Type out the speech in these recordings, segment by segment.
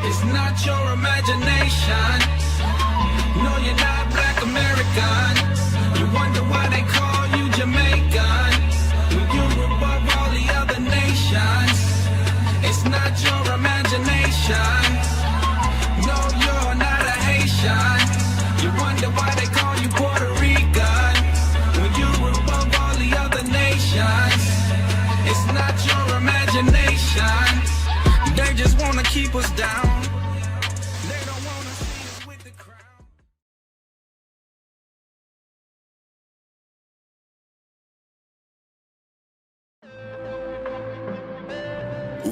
It's not your imagination. No, you're not black American. You wonder why they call you Jamaican. When you're above all the other nations. It's not your imagination. No, you're not a Haitian. You wonder why they call you Puerto Rican. When you're above all the other nations. It's not your imagination. They just wanna keep us down. They don't wanna see us with the crown.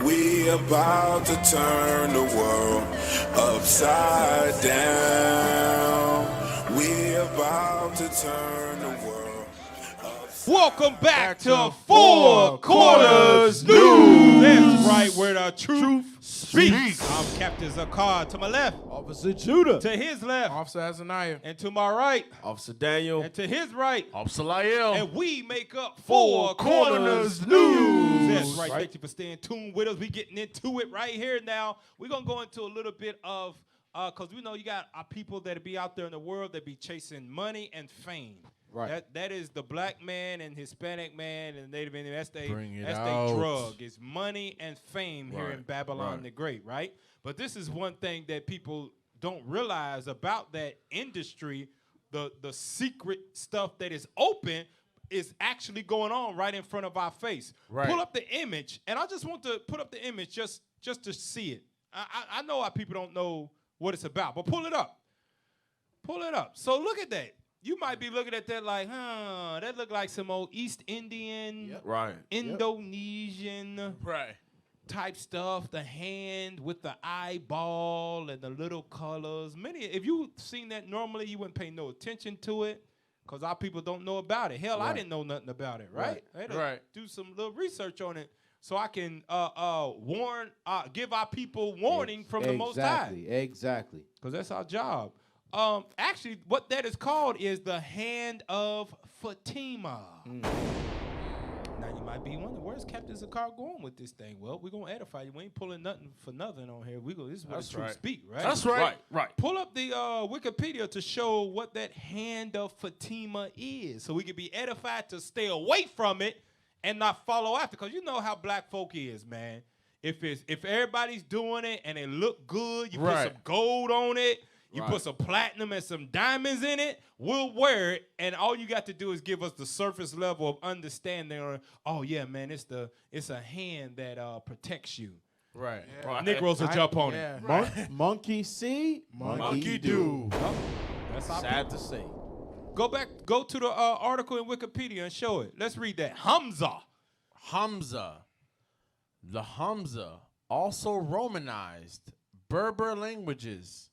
We about to turn the world upside down. We about to turn the world upside down. Welcome back to Four Corners News. That's right, where the truth speaks. I'm Captain Zakar. To my left, Officer Judah. to his left, Officer Azaniah. and to my right, Officer Daniel. and to his right, Officer Lael. and we make up Four Corners News. That's right. Thank you for staying tuned with us. We getting into it right here now. We're gonna go into a little bit of because we know you got our people that be out there in the world that be chasing money and fame. Right. That is the black man and Hispanic man and Native Indian. That's their out. drug. It's money and fame here in Babylon the Great, right? But this is one thing that people don't realize about that industry. The secret stuff that is open is actually going on right in front of our face. Right. Pull up the image, and I just want to put up the image just to see it. I know our people don't know what it's about, but pull it up. Pull it up. So look at that. You might be looking at that like, that look like some old East Indian, Indonesian type stuff. The hand with the eyeball and the little colors. If you seen that normally, you wouldn't pay no attention to it because our people don't know about it. Hell, I didn't know nothing about it, right? I had to do some little research on it so I can give our people warning from the Most High. Exactly. Because that's our job. Actually, what that is called is the Hand of Fatima. Now, you might be wondering, where's Captain Zakar going with this thing? Well, we're going to edify you. We ain't pulling nothing for nothing on here. This is what the truth speak, right? That's right. Right. Pull up the Wikipedia to show what that Hand of Fatima is so we can be edified to stay away from it and not follow after. Because you know how black folk is, man. If everybody's doing it and it look good, you put some gold on it, you put some platinum and some diamonds in it, we'll wear it, and all you got to do is give us the surface level of understanding. Or, oh yeah, man, it's a hand that protects you. Right. Negroes will jump on it. Monkey see, monkey do. Oh, that's Sad to say. Go to the article in Wikipedia and show it. Let's read that. Hamza. The Hamza, also Romanized Berber languages,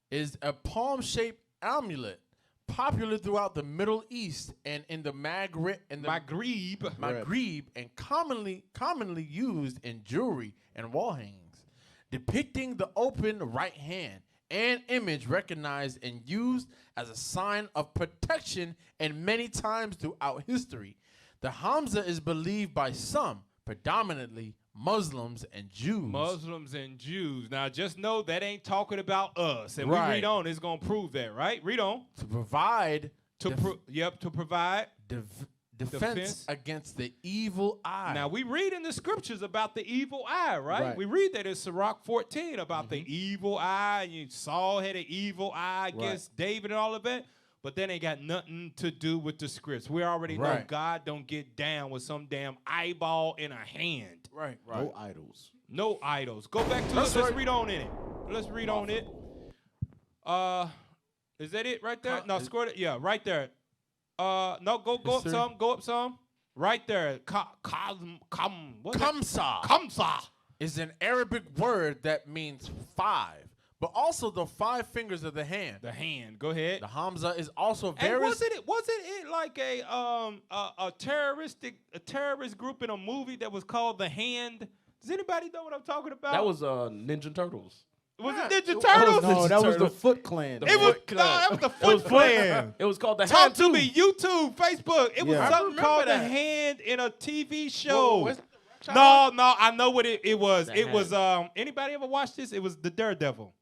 is a palm-shaped amulet popular throughout the Middle East and in the Maghreb, and commonly used in jewelry and wall hangings, depicting the open right hand, an image recognized and used as a sign of protection and many times throughout history. The Hamza is believed by some, predominantly Muslims and Jews. Now, just know that ain't talking about us. And we read on, it's going to prove that, right? Read on. To provide. To provide. Defense against the evil eye. Now, we read in the scriptures about the evil eye, right? We read that in Sirach 14 about the evil eye. And Saul had an evil eye against David and all of that. But that ain't got nothing to do with the scripts. We already know God don't get down with some damn eyeball in a hand. Right. No idols. Go back to it. Let's read on in it. Let's read on it. Is that it right there? No, scroll it. Yeah, right there. No, go up some. Go up some. Right there. Kamsa is an Arabic word that means 5. But also the 5 fingers of the hand. The hand. Go ahead. The Hamza is also very. Wasn't it like a terrorist group in a movie that was called The Hand? Does anybody know what I'm talking about? That was Ninja Turtles. Was it Ninja Turtles? No, that was the Foot Clan. That was the Foot Clan. It was called The Hand. Hand. Talk to me. YouTube, Facebook. It was something called The Hand in a TV show. Whoa, No, I know what it was. The It was hand. anybody ever watched this? It was The Daredevil.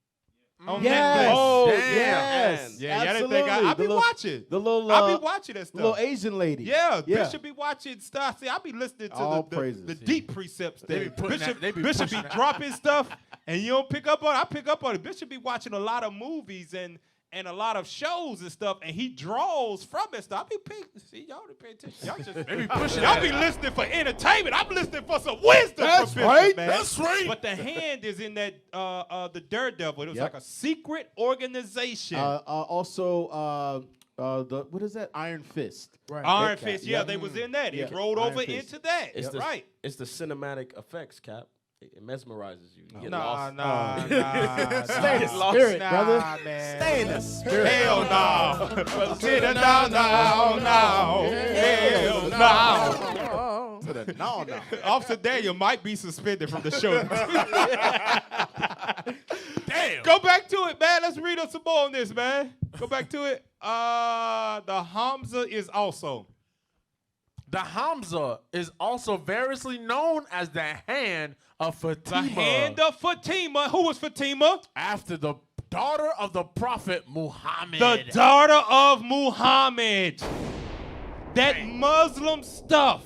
On Yes. Netflix. Oh, yes. Yeah, y'all didn't Absolutely. think I be The little- watching. The little, I be watching that the little stuff. Asian lady. Yeah, Yeah. Bishop be watching stuff. See, I be listening to All the praises. deep precepts They be that putting Bishop, that- they be Bishop pushing be that. dropping stuff, and you don't pick up on it. I pick up on it. Bishop be watching a lot of movies and a lot of shows and stuff, and he draws from that stuff. I be paying. See, y'all didn't pay attention. Y'all just They be pushing y'all that. be listening for entertainment. I'm listening for some wisdom. That's from Bishop, right. man. That's right. But the hand is in that the Daredevil. It was Yep. like a secret organization. Also, the what is that? Iron Fist. Right. Iron That guy. Fist, yeah, Yep. they was in that. Yeah. It rolled Iron over Fist. into that. It's the, right. It's the cinematic effects, Cap. It mesmerizes you. You get Nah, lost. nah. Stay in the Lost. spirit, Nah, brother. man. Stay in the spirit. Hell no. Sit down now. Hell no. To the no. Officer Daniel might be suspended from the show. Damn. Go back to it, man. Let's read up some more on this, man. Go back to it. The Hamza is also. The Hamza is also variously known as the hand of Fatima. The hand of Fatima. Who was Fatima? After the daughter of the Prophet Muhammad. The daughter of Muhammad. That Muslim stuff.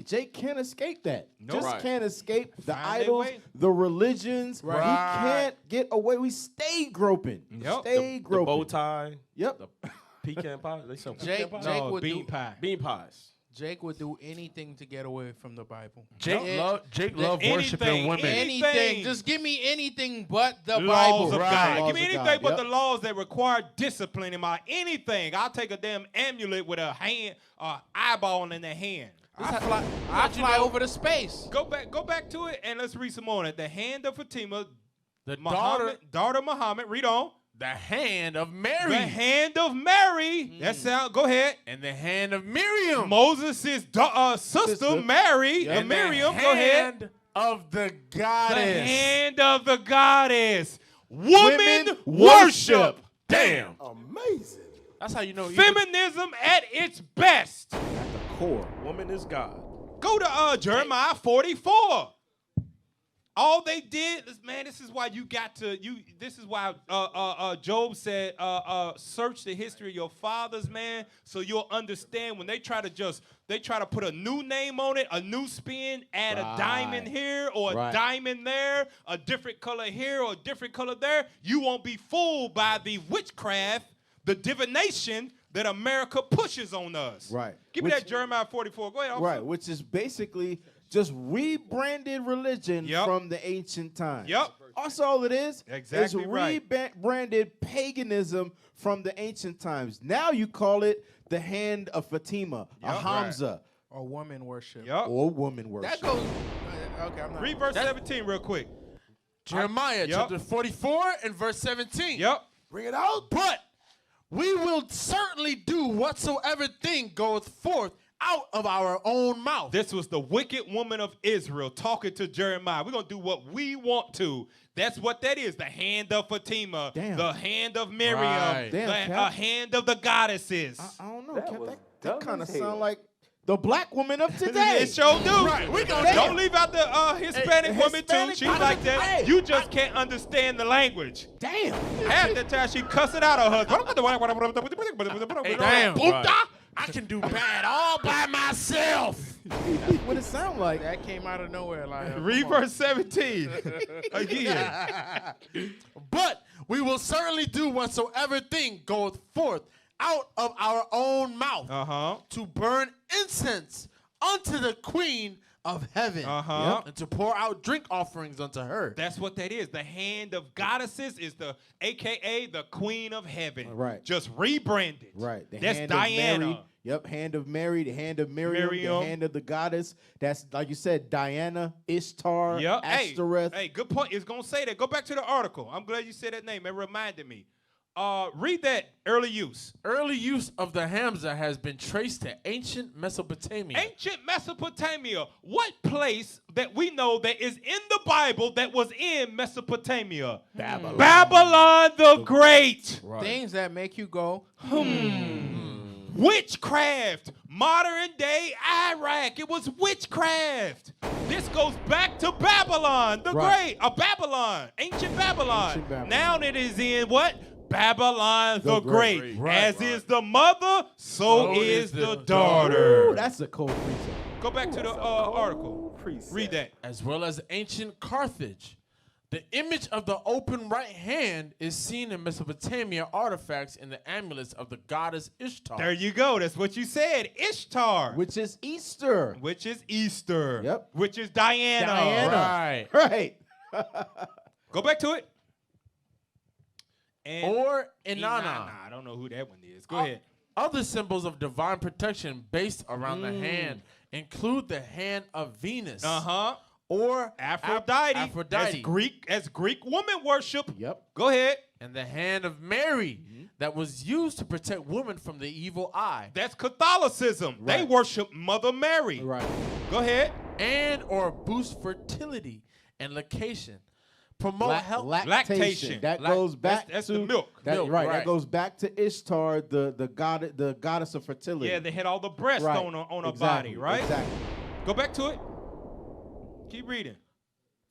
Jake can't escape that. No. Just Right. can't escape the Find their idols, way. the religions. Right. He can't get away. We stay groping. Yep. Stay The groping. bow tie, Yep. the pecan pie. They sell Jake- pecan pie? Jake No, would bean do- pie. Bean pies. Jake would do anything to get away from the Bible. Jake It- loved worshiping anything, women. anything. Anything. Just give me anything but the Laws Bible. of Right. God. Laws Give me of anything God, but yep. the laws that require discipline in my anything. I'll take a damn amulet with a hand, eyeball in the hand. I fly over to space. Go back to it and let's read some more on it. The hand of Fatima, The daughter of Muhammad. Read on. the hand of Mary. The hand of Mary. That sound. Go ahead. and the hand of Miriam. Moses' sister Sister. Mary. Yeah. And Miriam. The Go ahead. hand of the The goddess. hand of the goddess. Women worship. Damn. Amazing. That's how you know. Feminism at its best. Core. Woman is God. Go to Jeremiah 44. All they did is, man, this is why you got to, this is why Job said, search the history of your fathers, man, so you'll understand when they try to put a new name on it, a new spin, add a diamond here or a diamond there, a different color here or a different color there, you won't be fooled by the witchcraft, the divination that America pushes on us. Right. Give me that Jeremiah 44. Go ahead, officer. Right, which is basically just rebranded religion Yep. from the ancient times. Yep. That's all it is. Exactly it's right. rebranded paganism from the ancient times. Now you call it the hand of Fatima, a Yep. Hamza, Or woman worship. Yup. or woman worship. That goes. Okay, I'm not. Read verse 17 real quick. Jeremiah Yep. chapter 44 and verse 17. Yep. Bring it out. But we will certainly do whatsoever thing goeth forth out of our own mouth. This was the wicked woman of Israel talking to Jeremiah. We're going to do what we want to. That's what that is. The hand of Fatima. Damn. The hand of Miriam. Right. Damn, The Cap. hand of the goddesses. I don't know. That Cap, was that dumb kind of as hell. sound like the black woman of today. It sure do. Right, we gonna do Don't it. leave out the Hispanic Hey, woman Hispanic too. She's woman, like that. hey, You just can't understand the language. Damn. Half the time she cussing out her husband. Hey, Damn. Puta, I can do bad all by myself. That's what it sound like. That came out of nowhere. Like, Read come on. verse 17 again. But we will certainly do whatsoever thing goeth forth out of our own mouth Uh-huh. to burn incense unto the Queen of heaven Uh-huh. and to pour out drink offerings unto her. That's what that is. The hand of goddesses is the AKA the Queen of Heaven. Right. Just rebranded. Right. The That's hand Diana. Of Mary. Yep. Hand of Mary. The hand of Miriam. Miriam. The hand of the goddess. That's like you said, Diana, Ishtar, Yep. Ashtoreth. Hey, good point. It's gonna say that. Go back to the article. I'm glad you said that name. It reminded me. Read that early use. Early use of the Hamza has been traced to ancient Mesopotamia. Ancient Mesopotamia. What place that we know that is in the Bible that was in Mesopotamia? Babylon. Babylon the Great. Things that make you go. witchcraft. Modern day Iraq, it was witchcraft. This goes back to Babylon, the Right. great, Babylon, ancient Babylon. Ancient Babylon. Now it is in what? Babylon the Great. Right, As is the mother, so is the daughter. Ooh, that's a cold precept. Go back to the article. Precept. Read that. As well as ancient Carthage. The image of the open right hand is seen in Mesopotamia artifacts in the amulets of the goddess Ishtar. There you go. That's what you said. Ishtar. Which is Easter. Which is Easter. Yep. Which is Diana. Diana. Right. Right. Go back to it. And Or Inanna. I don't know who that one is. Go ahead. Other symbols of divine protection based around the hand include the hand of Venus. Uh-huh. Or Aphrodite. As Greek woman worship. Yep. Go ahead. And the hand of Mary that was used to protect women from the evil eye. That's Catholicism. They Right. worship Mother Mary. Right. Go ahead. And or boost fertility and lactation. Promote health. Lactation. That goes back that's to the milk. That, Milk, right. right. That goes back to Ishtar, the goddess of fertility. Yeah, they had all the breast Right. on a Exactly, body, right? Exactly. Go back to it. Keep reading.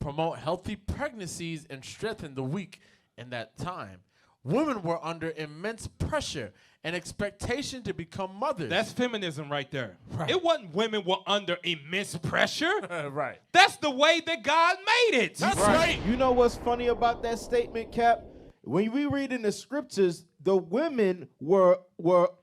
Promote healthy pregnancies and strengthen the weak in that time. Women were under immense pressure and expectation to become mothers. That's feminism right there. Right. It wasn't women were under immense pressure. right. That's the way that God made it. That's right. You know what's funny about that statement, Cap? When we read in the scriptures, the women were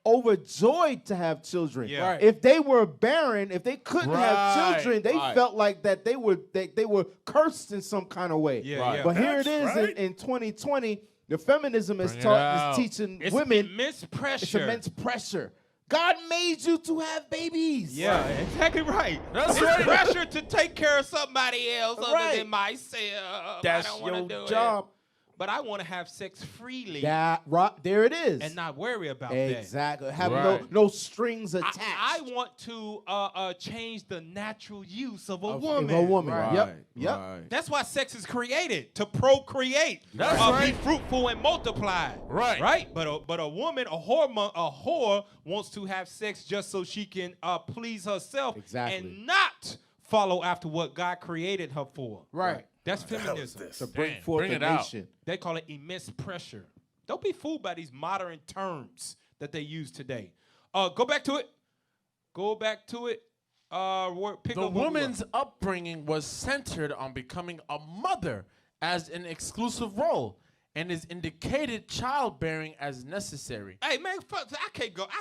overjoyed to have children. Yeah. Right. If they were barren, if they couldn't have Right, children, they right. felt like that they were cursed in some kind of way. Yeah, Right. yeah. But here it That's is right. in 2020. The feminism is Bring it out. teaching It's women immense it's pressure. immense pressure. God made you to have babies. Yeah, exactly right. That's It's right. pressure to take care of somebody else other Right. than myself. That's I don't want to your do job. it. But I want to have sex freely There it is. and not worry about exactly. Have Right. no strings that. attached. I want to change the natural use of a of woman. a woman. Right. Yep. Right. That's why sex is created, to procreate. That's Be right. fruitful and multiply. Right. Right? But a woman, a whore wants to have sex just so she can please herself Exactly. and not follow after what God created her for. Right. That's feminism. To bring Damn, forth bring a it out. nation. They call it immense pressure. Don't be fooled by these modern terms that they use today. Go back to it. Go back to it. Pick The up where we were. woman's upbringing was centered on becoming a mother as an exclusive role and is indicated childbearing as necessary. Hey man, fuck, I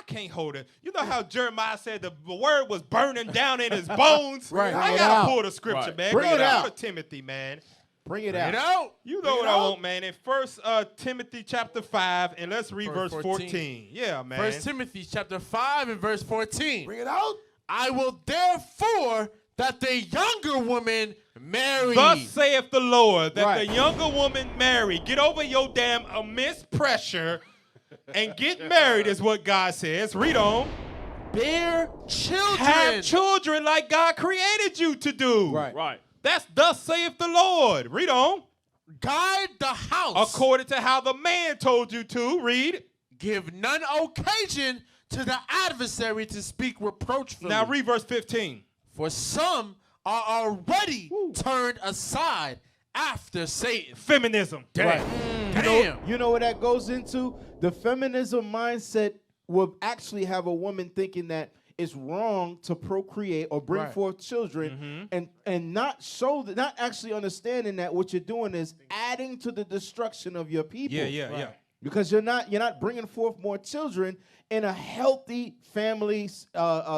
can't hold it. You know how Jeremiah said the word was burning down in his bones? Right, I bring it gotta out. pull the scripture, Right. man. Bring Go it to out. Timothy, man. Bring it Bring out. it out. You know Bring what it I out. want, man. In First Timothy chapter 5, and let's read verse 14. Yeah, man. 1 Timothy chapter 5 and verse 14. Bring it out. I will therefore that the younger woman marry. Thus saith the Lord, that Right. the younger woman marry. Get over your damn immense pressure and get married is what God says. Read on. bear children. Have children like God created you to do. Right. Right. That's thus saith the Lord. Read on. Guide the house. According to how the man told you to. Read. Give none occasion to the adversary to speak reproachfully. Now read verse 15. For some are already turned aside after Satan. Feminism. Right. Damn. You know what that goes into? The feminism mindset will actually have a woman thinking that it's wrong to procreate or bring Right. forth children, and not actually understanding that what you're doing is adding to the destruction of your people. Yeah. Because you're not bringing forth more children in a healthy family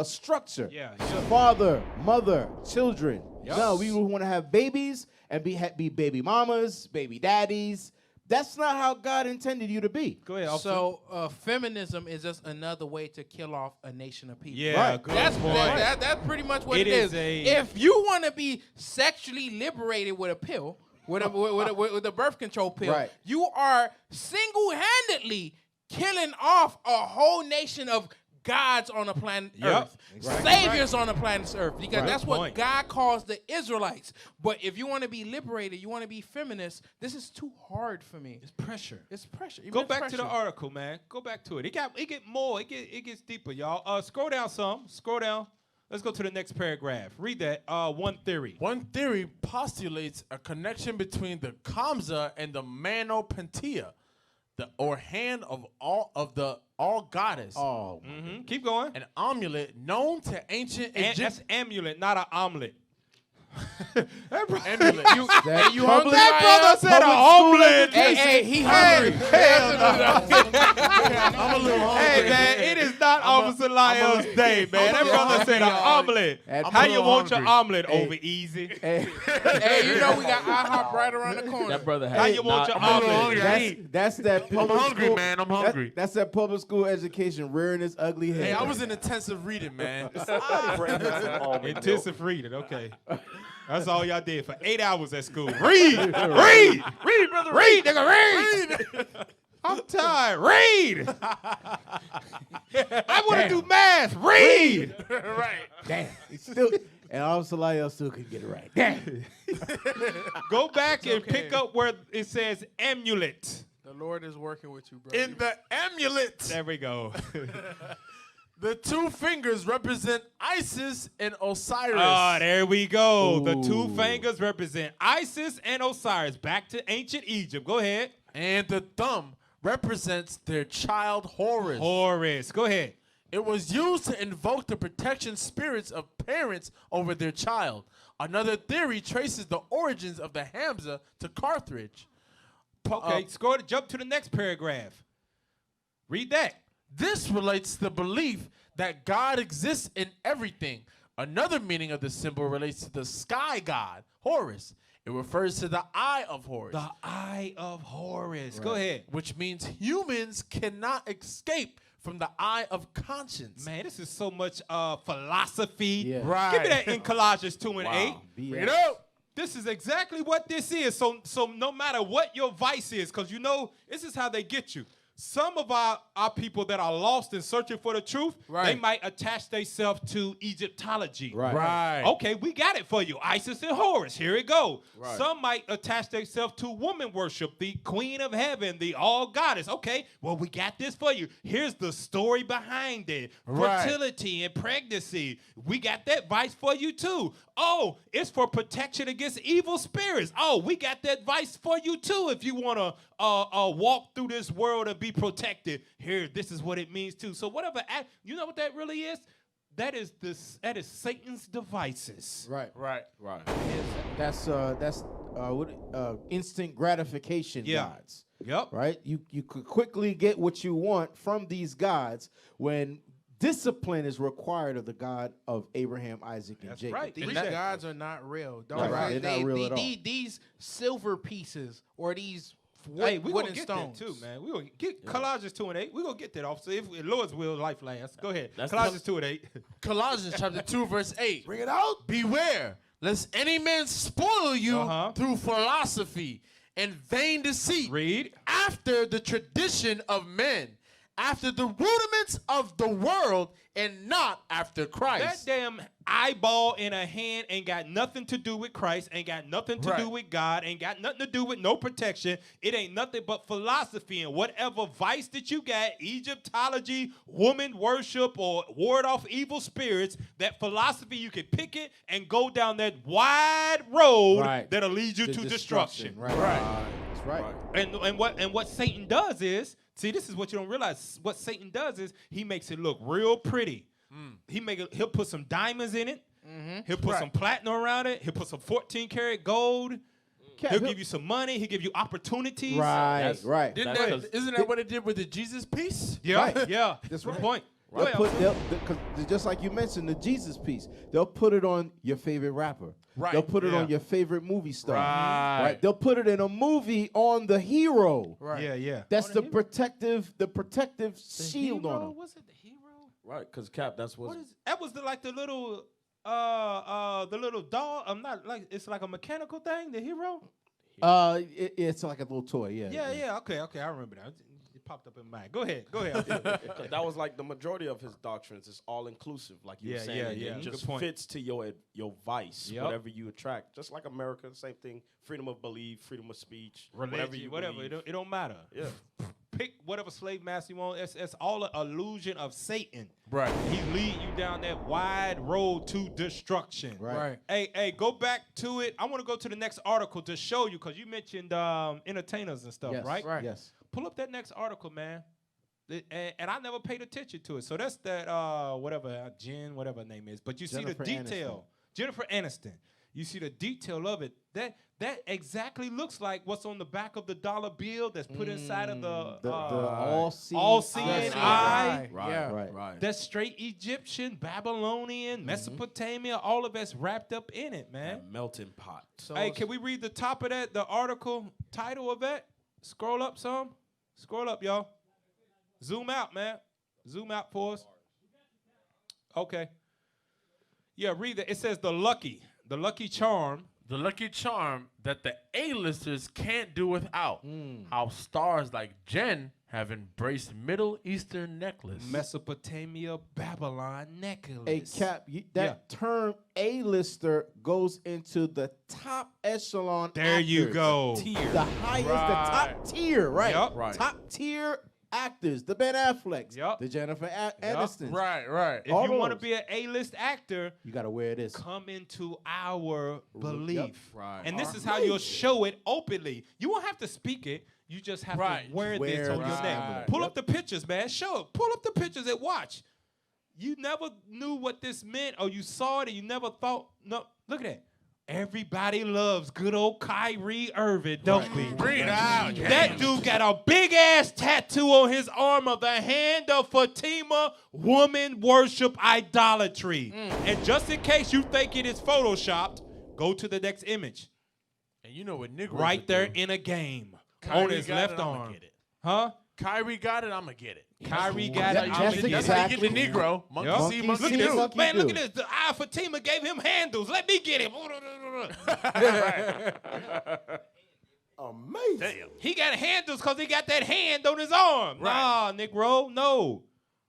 structure. Yeah. Father, mother, children. Yes. No, we want to have babies and be baby mamas, baby daddies. That's not how God intended you to be. Go ahead. Officer. So feminism is just another way to kill off a nation of people. Yeah, Right. good That's point. that's pretty much what It it is is. a- If you want to be sexually liberated with a pill, with a birth control pill, Right. you are single-handedly killing off a whole nation of gods on the planet Yep. Earth, Exactly saviors on the planet Earth, because Right. that's Good what point. God calls the Israelites. But if you want to be liberated, you want to be feminist, this is too hard for me. It's pressure. It's pressure. Go Immense back to the pressure. article, man. Go back to it. It get more. It gets deeper, y'all. Scroll down some. Scroll down. Let's go to the next paragraph. Read that. One theory. One theory postulates a connection between the kamsa and the manopantia, or hand of all goddess, Oh, Keep going. an amulet known to ancient That's Egyptian. amulet, not an omelet. Amulet. that you hungry? That brother said an omelet. Hey, he hungry. I'm a little hungry. Hey, man, it is not Officer Lyle's day, man. That brother said an omelet. I'm How a you little want your hungry. omelet Hey. over easy? hey, Hey, you know we got IHOP right around the corner. That brother How has you want your not- I'm a little omelet? hungry. that's that. I'm public hungry, school- man. I'm that- hungry. That's that public school education rearing its ugly head. Hey, I was in intensive reading, man. Intensive reading, okay. That's all y'all did for 8 hours at school. Read, read, Read, brother. read, nigga, read. I'm tired. Read. I want to do math. Read. Right. Damn. It's still, and Officer Lyle still couldn't get it right. Damn. Go back and okay. pick up where it says amulet. The Lord is working with you, bro. In the amulet, There we go. the two fingers represent Isis and Osiris. Ah, there we go. The two Ooh. fingers represent Isis and Osiris. Back to ancient Egypt. Go ahead. And the thumb represents their child Horus. Horus. Go ahead. It was used to invoke the protection spirits of parents over their child. Another theory traces the origins of the Hamza to Carthage. Okay, jump to the next paragraph. Read that. This relates to the belief that God exists in everything. Another meaning of the symbol relates to the sky god, Horus. It refers to the eye of Horus, The eye of Horus. Go ahead. which means humans cannot escape from the eye of conscience. Man, this is so much philosophy. Yeah. Right. Give me that in Colossians 2 and 8. Bring it up. This is exactly what this is. So no matter what your vice is, because you know, this is how they get you. Some of our people that are lost and searching for the truth, they Right. might attach themselves to Egyptology. Right. Right. Okay, we got it for you. Isis and Horus. Here it go. Right. Some might attach themselves to woman worship, the queen of heaven, the all goddess. Okay, well, we got this for you. Here's the story behind it. Right. Fertility and pregnancy. We got that vice for you too. Oh, it's for protection against evil spirits. Oh, we got that vice for you too if you want to walk through this world and be protected. Here, this is what it means too. So whatever, you know what that really is? That is Satan's devices. Right. Right. Right. That's instant gratification Yeah. gods. Yep. Right? You could quickly get what you want from these gods when discipline is required of the God of Abraham, Isaac, and That's Jacob. right. These Read that. gods are not real. Don't Right. worry. They're not real at all. These silver pieces or these Hey, we gonna wooden get stones that too, man. We gonna get Colossians 2 and 8. We gonna get that, officer. If Lord's will, life lasts. Go ahead. That's Colossians 2 and 8. Colossians chapter 2, verse 8. Bring it out. Beware, lest any man spoil you Uh-huh. through philosophy and vain deceit, Read. after the tradition of men, after the rudiments of the world, and not after That Christ. damn eyeball in a hand ain't got nothing to do with Christ, ain't got nothing to do Right. with God, ain't got nothing to do with no protection. It ain't nothing but philosophy and whatever vice that you got, Egyptology, woman worship, or ward off evil spirits, that philosophy, you can pick it and go down that wide road Right. that'll lead you The to destruction. Right. Right. That's right. And what Satan does is, see, this is what you don't realize. What Satan does is he makes it look real pretty. He'll put some diamonds in it. He'll put some platinum around it. He'll put some 14 karat gold. He'll give you some money. He'll give you opportunities. Right. That's- Right. Didn't That's that, 'cause- isn't that what it did with the Jesus piece? Yeah, Right. yeah. That's Good right. point. They'll Well, put, 'cause just like you mentioned, the Jesus piece. They'll put it on your favorite rapper. Right, They'll put it yeah. on your favorite movie star. Right. They'll put it in a movie on the hero. Right. yeah. That's the protective shield on him. Was it the hero? Right. Because Cap, that's What what. is that? Was the little doll? I'm not like it's like a mechanical thing. The hero. It's like a little toy. Yeah. Yeah. Okay. I remember that. just popped up in mind. Go ahead. Go ahead. That was like the majority of his doctrines is all inclusive, like you were Yeah, saying. yeah, and yeah. It Good just point. fits to your vice, Yep. whatever you attract. Just like America, same thing. Freedom of belief, freedom of speech, whatever you whatever. believe. It don't matter. Yeah. Pick whatever slave master you want. It's all an illusion of Satan. Right. He's leading you down that wide road to destruction. Right. Hey, go back to it. I want to go to the next article to show you, because you mentioned entertainers and stuff, Yes, right? Right. Yes. Pull up that next article, man. And I never paid attention to it. So that's that Jen, whatever her name is. But you Jennifer see the detail. Jennifer Aniston. You see the detail of it. That exactly looks like what's on the back of the dollar bill that's put inside of the all-seeing eye. Right, Yeah. right. That's straight Egyptian, Babylonian, Mesopotamia, all of that's wrapped up in it, man. That melting pot. So Hey, can we read the top of that, the article title of that? Scroll up some. Scroll up, y'all. Zoom out, man. Zoom out for us. Okay. Yeah, read that. It says the lucky charm. The lucky charm that the A-listers can't do without. How stars like Jen have embraced Middle Eastern necklace. Mesopotamia, Babylon necklace. Hey, Cap, that term A-lister goes into the top echelon. There you actors. go. The highest, the Right. top tier, right? Yup. Right. Top tier actors, the Ben Afflecks, Yup. the Jennifer Aniston. Right. If all you want to those. be an A-list actor, You gotta wear this. come into our belief. Right. And this is how you'll show it openly. You won't have to speak it. You just have Right. to wear this Wear on your this neck. emblem. Pull up the pictures, man. Show it. Pull up the pictures and watch. You never knew what this meant, or you saw it and you never thought. No, look at that. Everybody loves good old Kyrie Irving, don't we? Bring it out. That dude got a big ass tattoo on his arm of the hand of Fatima, woman worship idolatry. And just in case you think it is photoshopped, go to the next image. And you know what Negro Right there in a game. On his left arm. Get it. Huh? Kyrie got it, I'm going to get it. Kyrie got it. That's I'ma get it. That's how you exactly. get the Negro. Monkey Yup. see, Monkey monkey Look at see, this. do. monkey Man, look do. at this. The eye Fatima gave him handles. Let me get him. Amazing. Damn. He got handles because he got that hand on his arm. Right. Nah, Negro, no.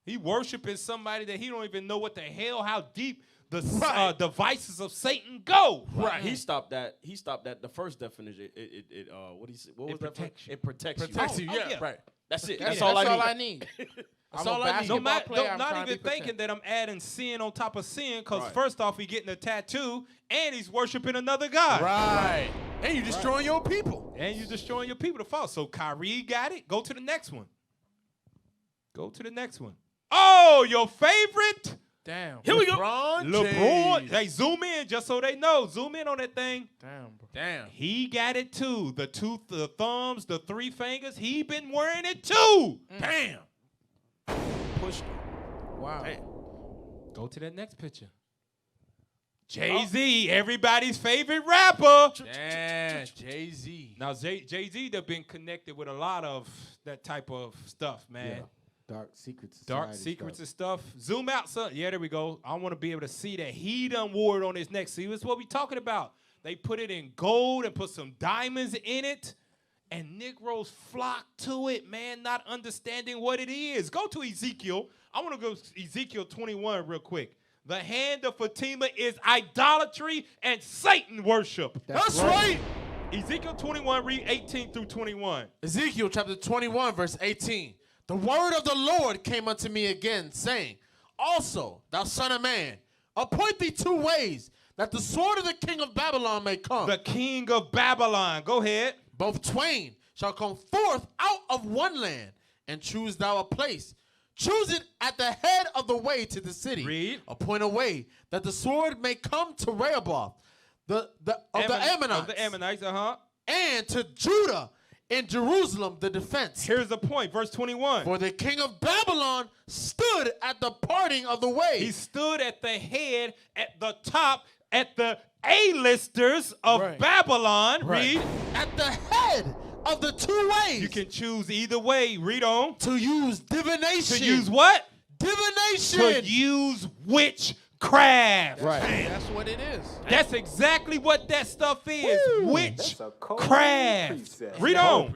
He worshiping somebody that he don't even know what the hell, how deep the Right. devices of Satan go. Right. He stopped that. The first definition. What was that? protection. It protects, Protects you. you, Oh, yeah, yeah. right. That's it. That's That's all all I I need. need. That's I'm all a I need. basketball player. I'm not trying to even be thinking that I'm adding sin on top of sin, because Right. first off, he getting a tattoo and he's worshiping another god. Right. And you destroying your people. And you destroying your people to fall. So Kyrie got it. Go to the next one. Go to the next one. Oh, your favorite? Damn. Here we go. LeBron LeBron. James. Hey, zoom in just so they know. Zoom in on that thing. Damn, bro. Damn. He got it too. The thumbs, the three fingers. He been wearing it too. Damn. Push. Wow. Damn. Go to that next picture. Jay-Z, everybody's favorite rapper. Damn. Jay-Z. Now, Jay-Z, they've been connected with a lot of that type of stuff, man. Yeah. Dark secrets. Dark secrets and stuff. Zoom out, son. Yeah, there we go. I want to be able to see that he done wore it on his neck. See, that's what we talking about. They put it in gold and put some diamonds in it, and Negroes flock to it, man, not understanding what it is. Go to Ezekiel. I want to go to Ezekiel 21 real quick. The hand of Fatima is idolatry and Satan worship. That's right. Ezekiel 21, read 18 through 21. Ezekiel chapter 21, verse 18. The word of the Lord came unto me again, saying, Also, thou son of man, appoint thee 2 ways, that the sword of the king of Babylon may come. The king of Babylon. Go ahead. Both twain shall come forth out of one land, and choose thou a place. Choose it at the head of the way to the city. Read. Appoint a way, that the sword may come to Rehoboth, the Ammonites. Of the Ammonites, uh-huh. And to Judah, in Jerusalem, the defense. Here's the point, verse 21. For the king of Babylon stood at the parting of the way. He stood at the head, at the top, at the A-listers of Right. Babylon. Right. Read. At the head of the 2 ways. You can choose either way. Read on. to use divination. To use what? divination. To use witchcraft. Right. That's what it is. That's exactly what that stuff is. Woo. Witchcraft. Read on.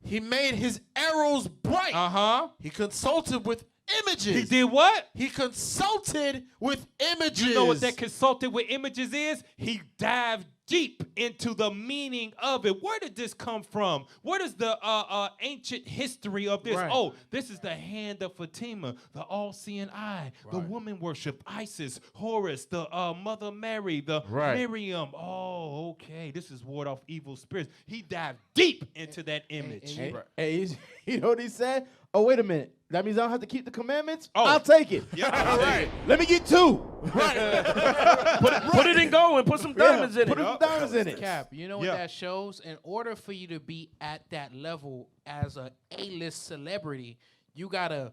He made his arrows bright. Uh-huh. He consulted with images. He did what? He consulted with images. You know what that consulted with images is? He dived deep into the meaning of it. Where did this come from? What is the ancient history of this? Right. Oh, this is the hand of Fatima, the all-seeing eye, the woman worship, Isis, Horus, the Mother Mary, the Miriam. Oh, okay. This is ward off evil spirits. He dived deep into that image. Hey, you know what he said? Oh, wait a minute. That means I don't have to keep the commandments? Oh. I'll take it. Yeah, Right. Let me get 2. Put it in gold and put some diamonds in it. Put some diamonds in it. Cap, you know what Yeah. that shows? In order for you to be at that level as a A-list celebrity, you gotta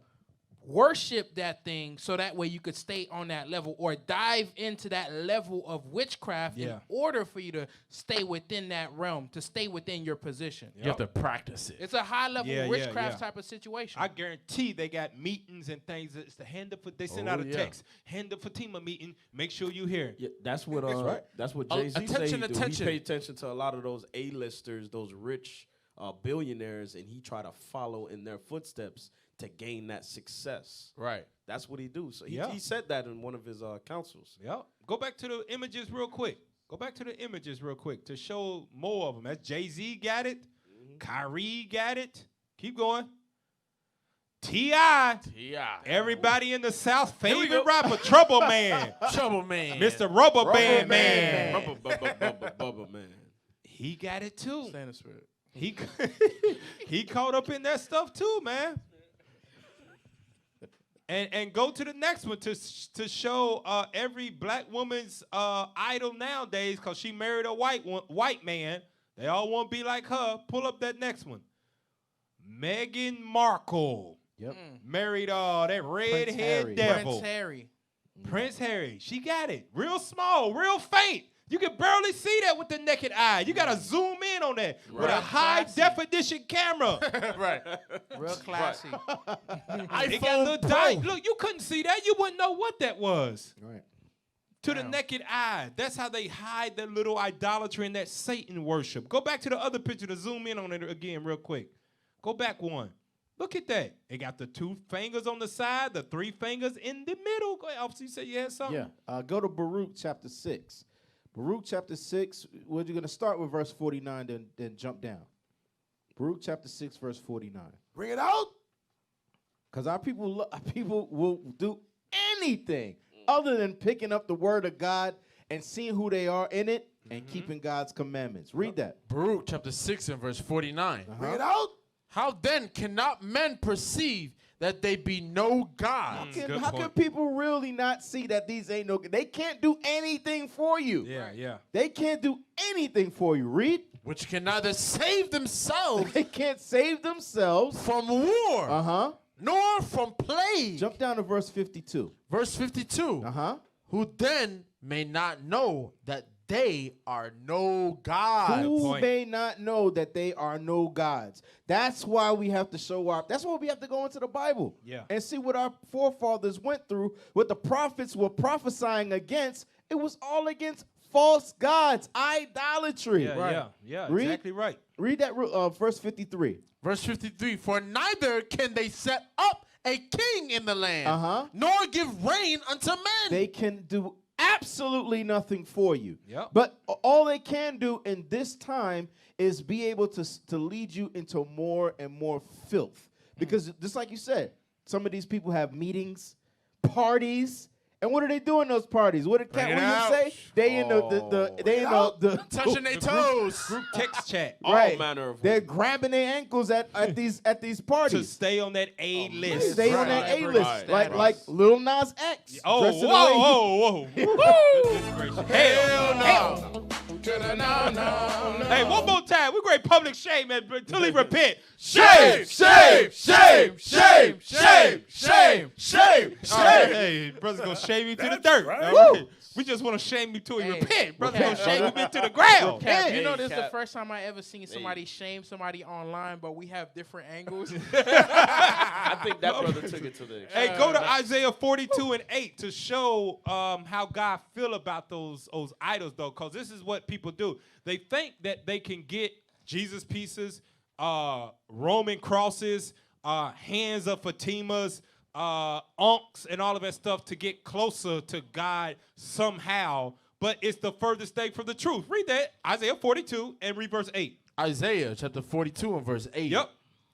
worship that thing so that way you could stay on that level, or dive into that level of witchcraft in order for you to stay within that realm, to stay within your position. You have to practice it. It's a high level Yeah, yeah, witchcraft yeah. type of situation. I guarantee they got meetings and things. It's the hand of they send out a text. Hand of Fatima meeting. Make sure you hear it. Yeah, that's what that's what Oh, Jay-Z said attention, he do. attention. He paid attention to a lot of those A-listers, those rich billionaires, and he tried to follow in their footsteps to gain that success. Right. That's what he do. So he, Yeah. he said that in one of his councils. Yep. Go back to the images real quick. Go back to the images real quick to show more of them. That's Jay-Z got it. Kyrie got it. Keep going. T.I. Everybody in the South favorite rapper, Trouble Man. Trouble Man. Mr. Rubber Band Man. Bubba man. He got it too. Stay in the spirit. He he caught up in that stuff too, man. And go to the next one to show every black woman's idol nowadays, because she married a white man. They all want to be like her. Pull up that next one. Meghan Markle. Yep. Married that Harry. redhead devil. Prince Harry. Prince Harry. She got it. Real small, real faint. You can barely see that with the naked eye. You got to zoom in on that with a high definition camera. Right. Real classy. It got a little dive. Look, you couldn't see that. You wouldn't know what that was. Right. To the naked eye. That's how they hide their little idolatry and that Satan worship. Go back to the other picture to zoom in on it again real quick. Go back one. Look at that. It got the 2 fingers on the side, the 3 fingers in the middle. Go ahead, Officer, you said you had something? Yeah. Go to Baruch chapter 6. Baruch chapter 6, we're going to start with verse 49, then jump down. Baruch chapter 6, verse 49. Bring it out. Because our people will do anything other than picking up the word of God and seeing who they are in it and keeping God's commandments. Read that. Baruch chapter 6 and verse 49. Bring it out. How then cannot men perceive that they be no How gods? Good can point. people really not see that these ain't no? They can't do anything for you. Yeah. They can't do anything for you. Read. Which can neither save themselves They can't save themselves. from war, nor from plague. Jump down to verse 52. Verse 52. Who then may not know that they are no gods. Who point. may not know that they are no gods? That's why we have to show our. That's why we have to go into the Bible and see what our forefathers went through, what the prophets were prophesying against. It was all against false gods, idolatry. Yeah, Read. exactly right. Read that verse 53. Verse 53. For neither can they set up a king in the land, nor give rain unto men. They can do absolutely nothing for you. Yep. But all they can do in this time is be able to lead you into more and more filth. Because just like you said, some of these people have meetings, parties, and what are they doing in those parties? What did Cat Williams say? They in the touching their toes. Group text chat. right. All manner of They're grabbing their ankles at these To parties. stay on that A list. Stay on that A list, like Lil Nas X. Oh, dressing whoa. Goodness gracious. Hell no. No. Hey, one more time. We're great public shame until he repent. Shame, shame, shame, shame, shame, shame, shame, shame. Hey, brother's going to shame you to the dirt. right. All right. We just want to shame you till he Hey, repent. Brother's okay. going to shame you into the ground. Cap, you know Hey, this is the Cap. first time I ever seen somebody shame somebody online, but we have different angles. I think that brother took it to the extreme. Hey, go to Isaiah 42 and 8 to show how God feel about those idols, though, because this is what people do. They think that they can get Jesus pieces, Roman crosses, hands of Fatimas, unks, and all of that stuff to get closer to God somehow. But it's the furthest thing from the truth. Read that, Isaiah 42 and read verse 8. Isaiah chapter 42 and verse 8. Yep.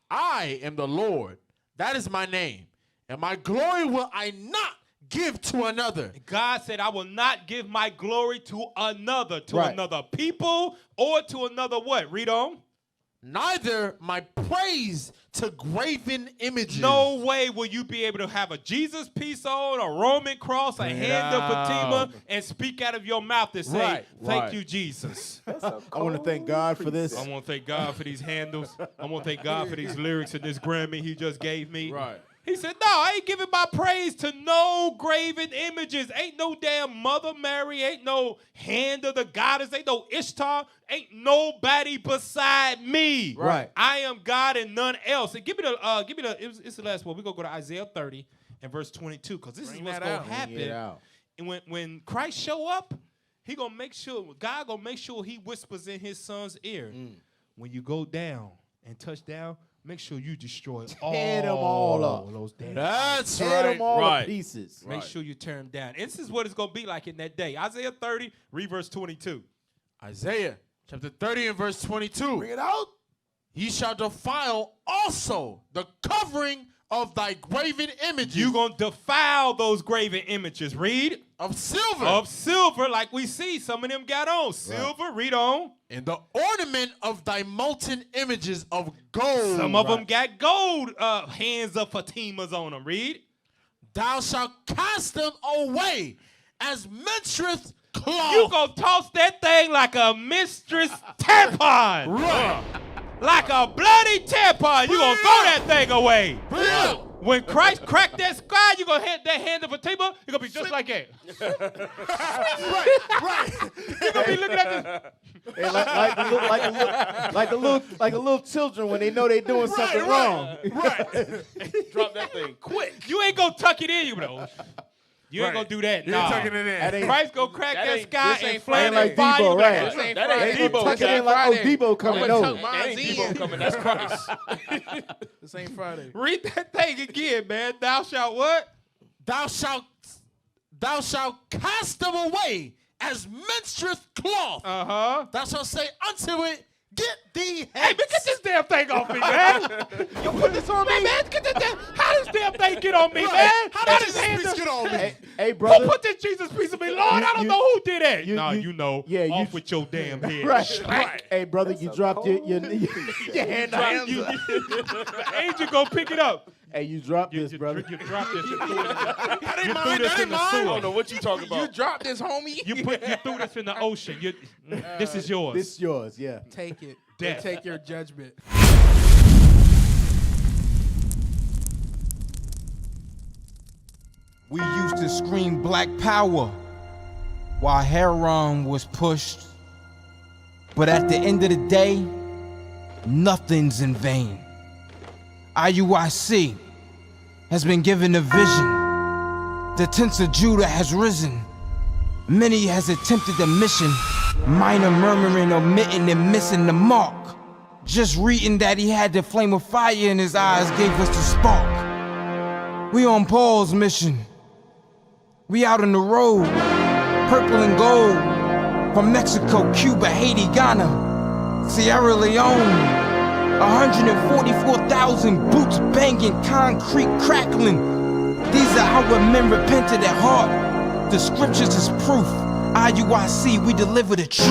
I am the Lord. That is my name. And my glory will I not give to another. God said, I will not give my glory to another, Right. another people, or to another what? Read on. Neither my praise to graven images. No way will you be able to have a Jesus piece on, a Roman cross, a hand of Fatima, and speak out of your mouth and say, Right, thank right. you, Jesus. I want to thank God for this. I want to thank God for these handles. I want to thank God for these lyrics in this Grammy he just gave me. Right. He said, no, I ain't giving my praise to no graven images. Ain't no damn Mother Mary. Ain't no hand of the goddess. Ain't no Ishtar. Ain't nobody beside me. Right. I am God and none else. And give me the, it's the last one. We're going to go to Isaiah 30 and verse 22, because this is what's going to happen. And when Christ show up, he going to make sure, God going to make sure he whispers in his son's ear. When you go down and touch down, make sure you destroy Tear them all up. those damn. That's Tear right. them all right. to pieces. Make sure you tear them down. And this is what it's going to be like in that day. Isaiah 30, read verse 22. Isaiah chapter 30 and verse 22. Bring it out. Ye shall defile also the covering of thy graven images. You going to defile those graven images. Read. of silver. Of silver, like we see. Some of them got on. Silver, read on. And the ornament of thy molten images of gold. Some of them got gold hands of Fatimas on them. Read. Thou shalt cast them away as menstruous cloth. You gonna toss that thing like a mistress tampon. Right. Like a bloody tampon. You gonna throw that thing away. Yeah. When Christ cracked that sky, you gonna hand that hand of Fatima, you're gonna be just like that. Right. You're gonna be looking at this. Hey, like the little children when they know they doing something wrong. Drop that thing quick. You ain't gonna tuck it in, you know. You ain't gonna do that. You're Nah. tucking it in. That ain't- Christ gonna crack That that ain't- sky this and ain't flame like that fire. Debo, You right. like, This ain't That ain't Friday. Debo. Tuck it in like Friday. Debo coming I'ma over. tuck That ain't mine Debo in. coming. That's Christ. This ain't Friday. Read that thing again, man. Thou shalt what? Thou shalt cast them away as menstruous cloth. Uh-huh. Thou shalt say unto it, get thee Hey, man, get this damn thing off me, man. You put this on me, man. Get this damn. How does this damn thing get on me, man? How How did does this hand piece get on me? Hey, Who brother. put this Jesus piece of me, Lord? I don't you- know who did that. you- Nah, you- you know. yeah, you- off with your damn head. Right. Hey, brother, you dropped your hand. The angel go pick it up. Hey, you dropped You this, brother. dropped this. You threw it in the, That ain't you mine. threw this That in ain't the mine. I sewer. don't know what you talking You about. dropped this, homie. You threw this in the ocean. This is yours. This is yours, yeah. Take it. Death. Take your judgment. We used to scream black power while heroin was pushed. But at the end of the day, nothing's in vain. IUIC has been given a vision. The tents of Judah has risen. Many has attempted the mission. Minor murmuring, omitting, and missing the mark. Just reading that he had the flame of fire in his eyes gave us the spark. We on Paul's mission. We out on the road, purple and gold. From Mexico, Cuba, Haiti, Ghana, Sierra Leone. 144,000 boots banging, concrete crackling. These are our men repented at heart. The scriptures is proof. IUIC, we deliver the truth.